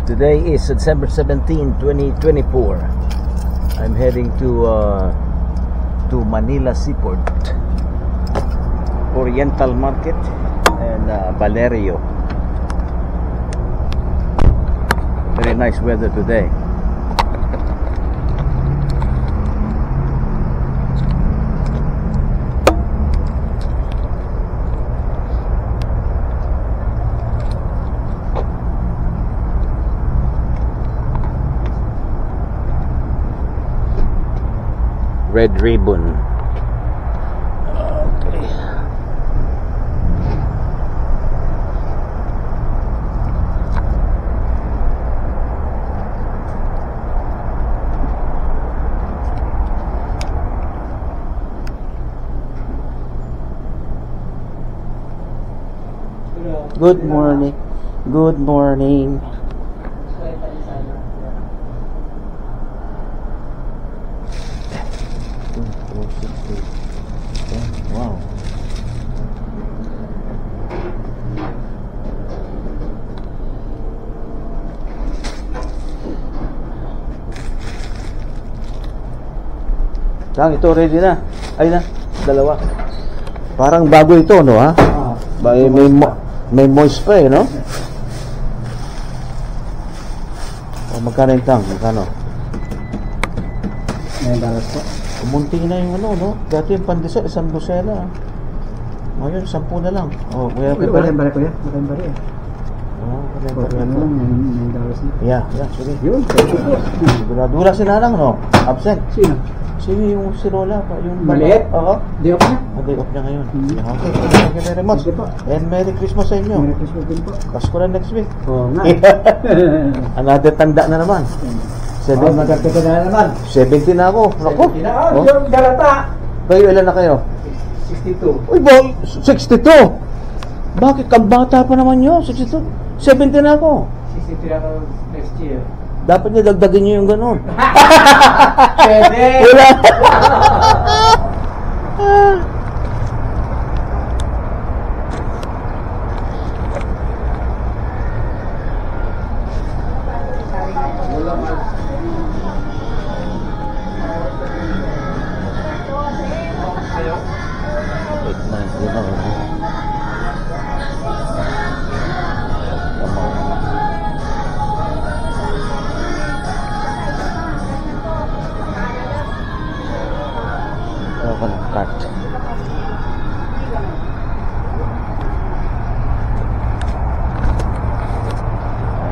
Today is December 17, 2024. I'm heading to Manila Seaport, Oriental Market, and Valerio. Very nice weather today. Red ribbon. Okay. Good morning. Good morning. Wow. Tang, ito ready na. Ay na, dalawa. Parang bago ito, no ha? May moist pa eh, no? O, magkano yung tang? Magkano? $9 po. Kumunti na yung ano, no? Dati yung pandesal, 1 dosena. Ngayon, 10 na lang. Oh, Wala yung bari ko yan. Wala yung bari eh. Oh, wala yung bari. Ano lang, $9 na. Yeah, sige. Yun, thank you po. Dula si Nanang, no? Absent. Sino? Sino yung si Lola pa? Yung Maliit? Oo. Day off na? Day off niya ngayon. Hmm. Okay, thank you very much. Thank you po. And Merry Christmas sa inyo. Merry Christmas din po. Pasko na next week. Oo nga. Another tanda na naman. Magkakita na naman. 70 na ako. Naku. Oh, yung galata. Kayo, ilan na kayo? 62. Uy, boy, 62. Bakit? Kabata pa naman yun. 62. 70 na ako. 63 ako next year. Dapat niya dagdagin niyo yung ganun. Pwede. Wala. Cart. I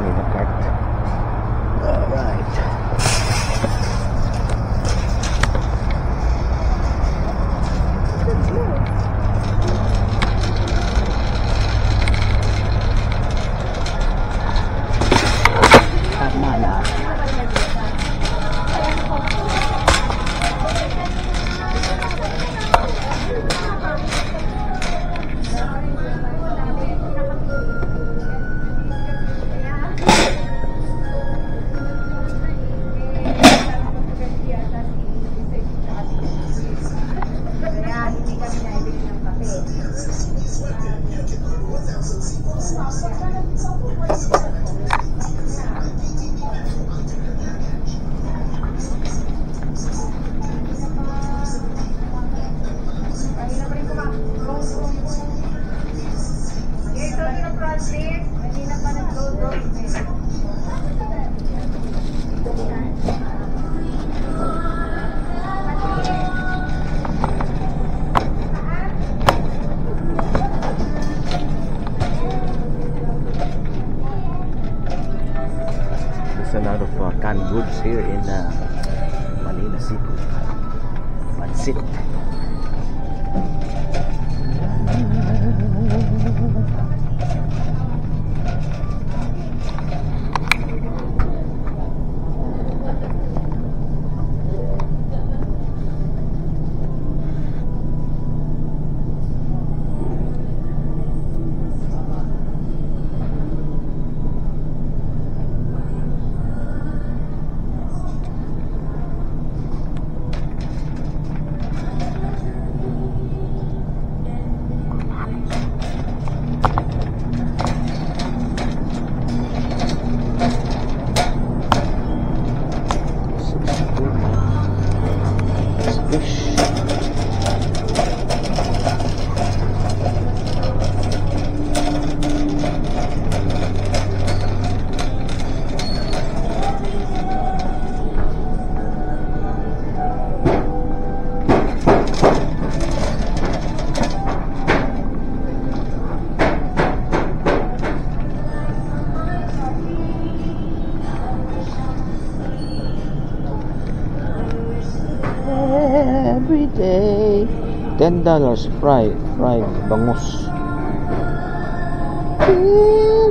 need a cart. All right. Tama na. There's a lot of canned goods here in Manila Seaport. Mansit. every day. $10 fried bangus.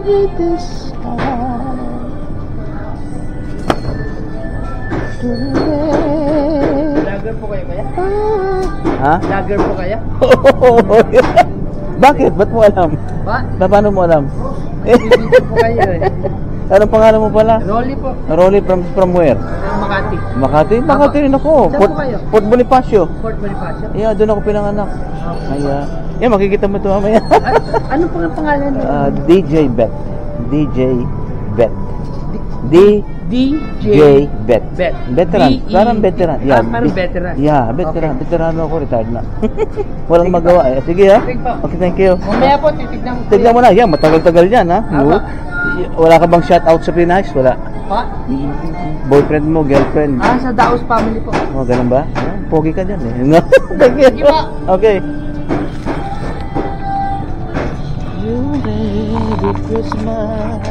With this Lager po kayo kaya? Ha? Lager po kaya? Bakit? Ba't mo alam? Ba? Paano mo alam? Bibigyan po kayo eh. Anong pangalan mo pala? Rolly po. Rolly from where? Makati. Makati? Makati rin ako. Saan po kayo? Port Bonifacio. Fort Bonifacio. Yeah, doon ako pinanganak. Ay, makikita mo ito mamaya. Ano po ang pangalan niyo? DJ Bet. DJ Bet. DJ Bet. Bet. Veteran. B-E- Parang veteran. parang veteran. Yeah, veteran. Okay. Veterano ako, retired na. Walang magawa eh. Sige ha. Sige po. Okay, thank you. Mamaya po, titignan ko. Tignan mo na. Yan, matagal-tagal yan ha. Aba. Wala ka bang shoutout sa Pinas? Wala. Pa? Boyfriend mo, girlfriend. Sa Daos family po. Oh, ganun ba? Pogi ka dyan eh. No? Thank you. Sige po. Okay. You ready Christmas?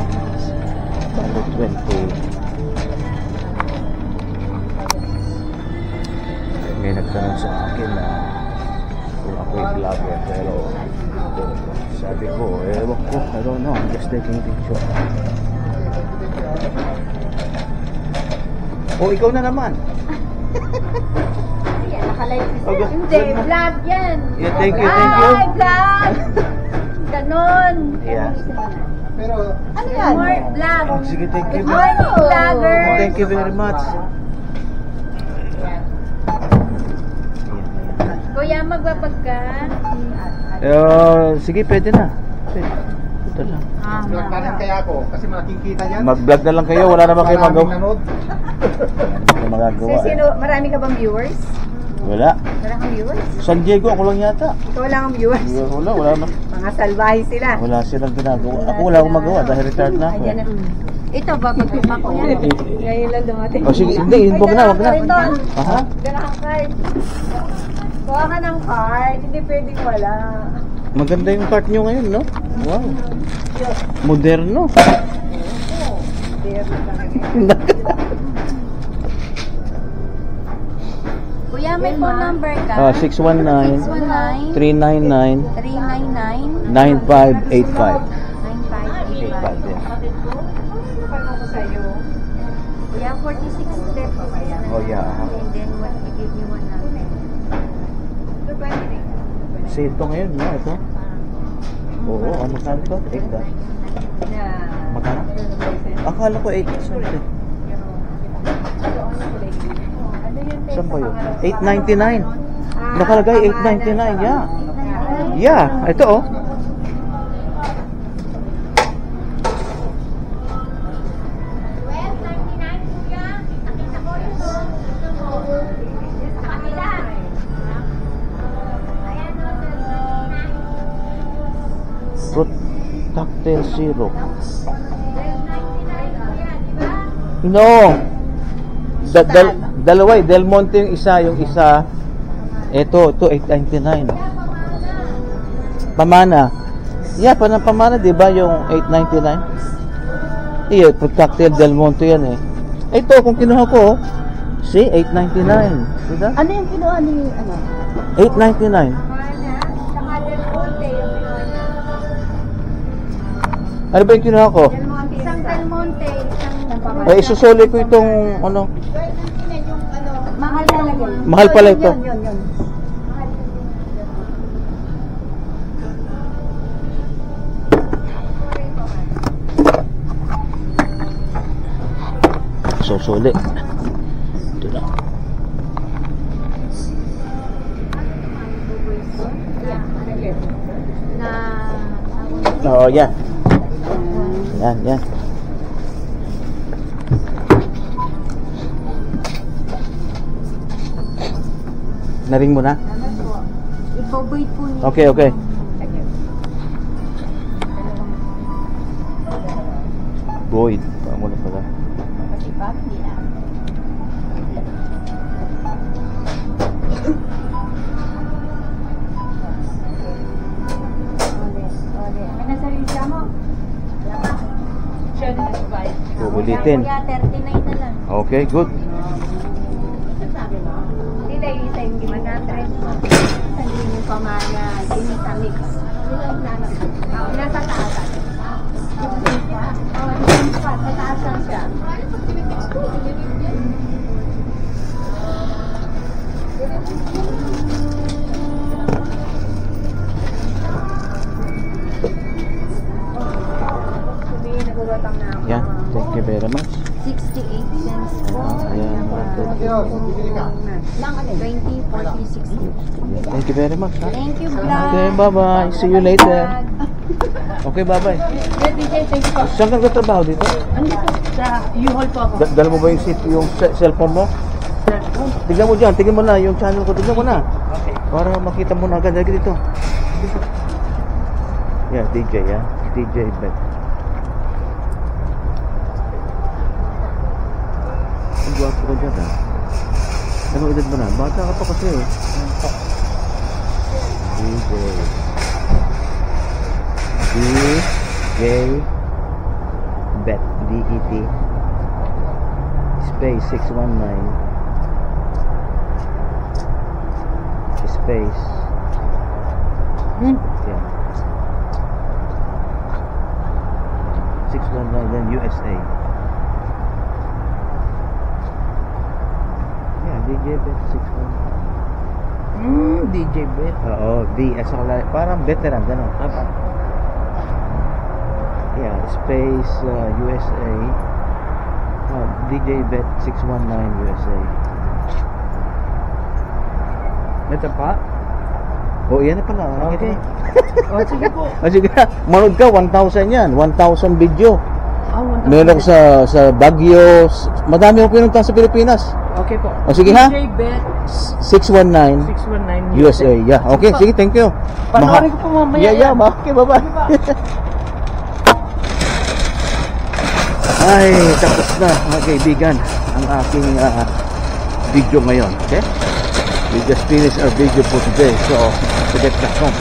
Balik 20. May nagtanong sa akin na kung ako'y vlogger, pero sabi ko, ewan ko, I don't know, I'm just taking picture. Oh, ikaw na naman. Yan, nakalive si Okay. Sir. Hindi, vlog yan. Yeah, thank you, thank you. Ay, vlog! Ganon. Yeah. Pero, Ano yan? More vlog. Oh, sige, thank you. Good morning, vlogger. Thank you very much. Kuya, magbabag ka? Sige, pwede na. Pwede. Ito lang. vlog na rin kaya ako kasi malaking kita yan. Mag-vlog na lang kayo, wala naman kayo magawa. Maraming nanood. Wala naman magagawa. Sino, marami ka bang viewers? Wala. Wala kang viewers? San Diego, ako lang yata. Ikaw lang ang viewers. Wala naman. Mga salbahe sila. Wala silang ginagawa. Ako wala akong magawa dahil retired na ako. Ayan na. Ito ba, pagtumak ko yan? Ngayon lang dumating. Oh, sige, hindi, wag na, wag na. Aha. Gana kang card. Kuha ka ng card, hindi pwedeng wala. Maganda yung cart nyo ngayon, no? Wow. Moderno. Kuya, may phone number ka? 619 619 399 399 9585. 9585. din. Ano ko sa'yo? Kuya, 46 steps. Oh, yeah. And then, what we give you 100. Sale to ngayon, no? Ito. Oo, ano saan to? 8 ah. Magkano? Akala ko 8 something. Saan ba yun? 899. Nakalagay 899, yeah. Yeah, ito oh. Fruit cocktail syrup. No. Dalawa eh. Del Monte yung isa. Ito 899. Pamana. Yeah, pamana, di ba yung 899? Iya, fruit cocktail Del Monte yan eh. Ito, kung kinuha ko, see, 899. Diba? Ano yung kinuha ni, ano? 899. Ano ba yung kinuha ko? Isang Del Monte, isang Ay, isusuli ko itong, ano, mahal talaga. mahal pala ito. Yun. Susuli. Ito na. Oo, yan. Yan. Naring mo na? Ipo-wait po niya. Okay. Boyd. Paano na pala? Kasi pa, hindi na. May nasarili siya mo? Wala pa. Siya na nagbayad. Uulitin. Kuya, 39 na lang. Okay, good. Hindi na yung isa gimana trend mo. Sabi mo pa mga ginitamik. Nasa taasan. Sa taasan siya. Yan, thank you very much. 68 cents po. Ayan. Diyos, bibili ka. Lang 20, 40, 60. Thank you very much. Ha? Thank you, vlog. Okay, bye-bye. See you later. Okay, bye-bye. Thank you po. Saan ka nagtatrabaho dito? Andito sa U-Haul po ako. Dala mo ba yung cellphone mo? Tignan mo dyan, tignan mo na yung channel ko, tignan mo na. Para makita mo na agad dito. Yeah, DJ, yeah. DJ Bet. Ang gwapo ka dyan, ha? Anong edad mo na? Bata ka pa kasi, eh. DJ. DJ Bet. D-E-T. Space 619. Space. Yeah. 619 then USA. Yeah, DJ Bet 619. DJ Bet. Oo, D. Parang veteran, gano'n. Yeah, space USA. DJ Bet 619 USA. Ito pa? Oh, yan na pala. Okay. Sige po. Sige na. Manood ka, 1,000 yan. 1,000 video. 1,000. Meron ko sa Baguio. Madami ako pinunta sa Pilipinas. Okay po. O sige ha. DJ Bet 619 619 USA. Yeah. Okay, sige, thank you. Panoorin ko po mamaya. Yeah. Okay, bye-bye. Ay, tapos na mga kaibigan ang aking video ngayon. Okay? We just finished our video for today. So, to get back home.